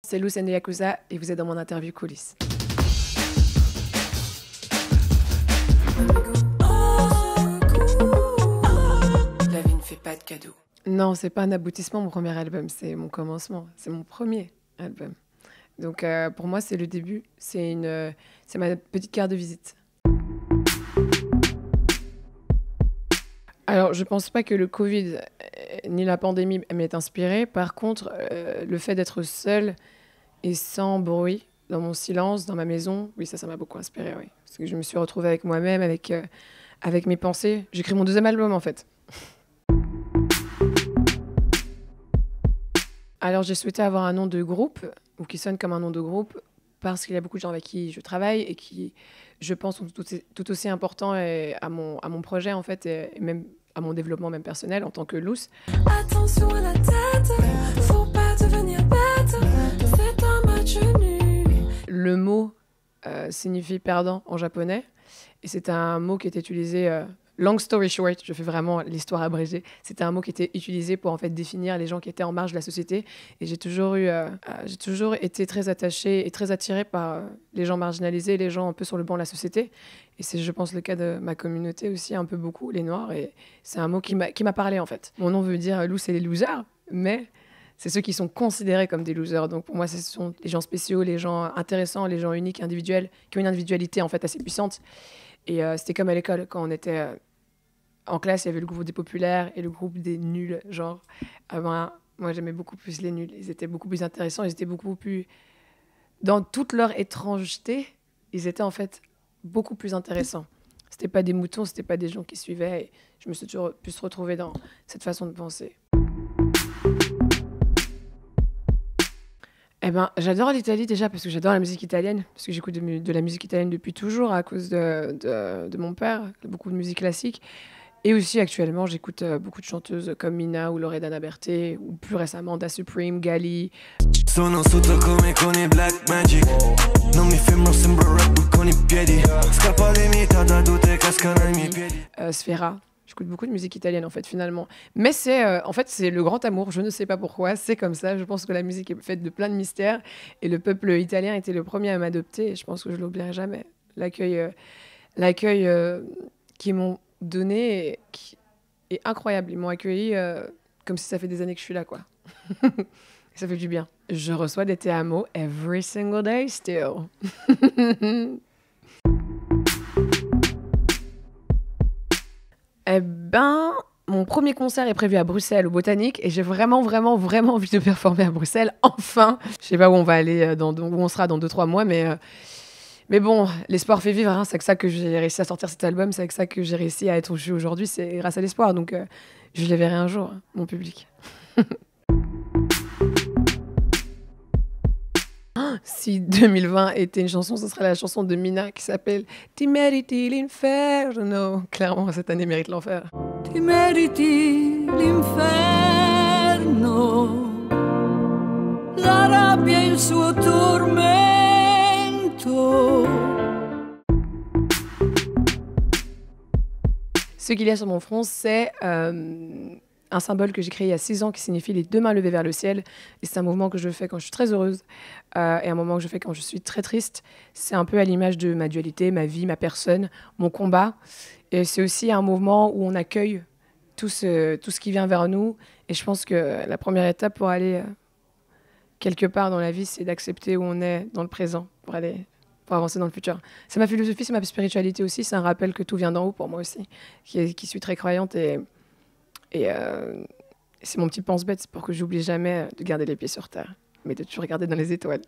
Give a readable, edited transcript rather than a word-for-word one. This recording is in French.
C'est Loose and the Yakuza et vous êtes dans mon interview coulisses. La vie ne fait pas de cadeaux. Non, c'est pas un aboutissement mon premier album, c'est mon commencement, c'est mon premier album. Donc pour moi c'est le début, c'est ma petite carte de visite. Alors je pense pas que le Covid ni la pandémie m'ait inspiré. Par contre, le fait d'être seule et sans bruit, dans mon silence, dans ma maison, oui, ça m'a beaucoup inspiré, oui. Parce que je me suis retrouvée avec moi-même, avec mes pensées. J'écris mon deuxième album, en fait. Alors, j'ai souhaité avoir un nom de groupe, ou qui sonne comme un nom de groupe, parce qu'il y a beaucoup de gens avec qui je travaille et qui, je pense, sont tout aussi importants à mon projet, en fait, et même à mon développement même personnel en tant que Loose. Attention à la tête, faut pas devenir bête, c'est un match nul. Le mot signifie perdant en japonais, et c'est un mot qui est utilisé, long story short, je fais vraiment l'histoire abrégée, c'était un mot qui était utilisé pour en fait définir les gens qui étaient en marge de la société, et j'ai toujours été très attachée et très attirée par les gens marginalisés, les gens un peu sur le banc de la société, et c'est je pense le cas de ma communauté aussi, un peu beaucoup, les Noirs, et c'est un mot qui m'a parlé en fait. Mon nom veut dire loup, c'est les losers, mais c'est ceux qui sont considérés comme des losers. Donc pour moi, ce sont les gens spéciaux, les gens intéressants, les gens uniques, individuels, qui ont une individualité en fait assez puissante. Et c'était comme à l'école, quand on était en classe, il y avait le groupe des populaires et le groupe des nuls. Genre, moi j'aimais beaucoup plus les nuls. Ils étaient beaucoup plus intéressants, ils étaient beaucoup plus... Dans toute leur étrangeté, ils étaient en fait beaucoup plus intéressants. C'était pas des moutons, c'était pas des gens qui suivaient. Et je me suis toujours pu se retrouver dans cette façon de penser. Eh ben, j'adore l'Italie déjà parce que j'adore la musique italienne, parce que j'écoute de la musique italienne depuis toujours à cause de mon père, beaucoup de musique classique. Et aussi actuellement, j'écoute beaucoup de chanteuses comme Mina ou Loredana Bertè, ou plus récemment Da Supreme, Gali. Sono sotto come con i Black Magic. Non mi fermo, sembro rapper con i piedi. Scappa limitata, tutte cascano ai miei piedi. Sfera. J'écoute beaucoup de musique italienne en fait finalement. Mais en fait c'est le grand amour, je ne sais pas pourquoi, c'est comme ça. Je pense que la musique est faite de plein de mystères et le peuple italien était le premier à m'adopter et je pense que je ne l'oublierai jamais. L'accueil qu'ils m'ont donné est incroyable. Ils m'ont accueilli comme si ça fait des années que je suis là quoi. Ça fait du bien. Je reçois des te amo every single day still. Eh ben, mon premier concert est prévu à Bruxelles, au Botanique, et j'ai vraiment envie de performer à Bruxelles, enfin. Je sais pas où on va aller, où on sera dans 2-3 mois, mais bon, l'espoir fait vivre, hein. C'est avec ça que j'ai réussi à sortir cet album, c'est avec ça que j'ai réussi à être où je suis aujourd'hui, c'est grâce à l'espoir, donc je les verrai un jour, hein, mon public. Si 2020 était une chanson, ce serait la chanson de Mina qui s'appelle Ti meriti l'inferno. Clairement, cette année mérite l'enfer. Ti meriti l'inferno, la rabbia il suo tormento. Ce qu'il y a sur mon front, c'est un symbole que j'ai créé il y a 6 ans qui signifie les 2 mains levées vers le ciel. Et c'est un mouvement que je fais quand je suis très heureuse et un moment que je fais quand je suis très triste. C'est un peu à l'image de ma dualité, ma vie, ma personne, mon combat. Et c'est aussi un mouvement où on accueille tout ce qui vient vers nous. Et je pense que la première étape pour aller quelque part dans la vie, c'est d'accepter où on est dans le présent pour avancer dans le futur. C'est ma philosophie, c'est ma spiritualité aussi. C'est un rappel que tout vient d'en haut pour moi aussi, qui suis très croyante et c'est mon petit pense-bête, c'est pour que j'oublie jamais de garder les pieds sur terre, mais de toujours regarder dans les étoiles.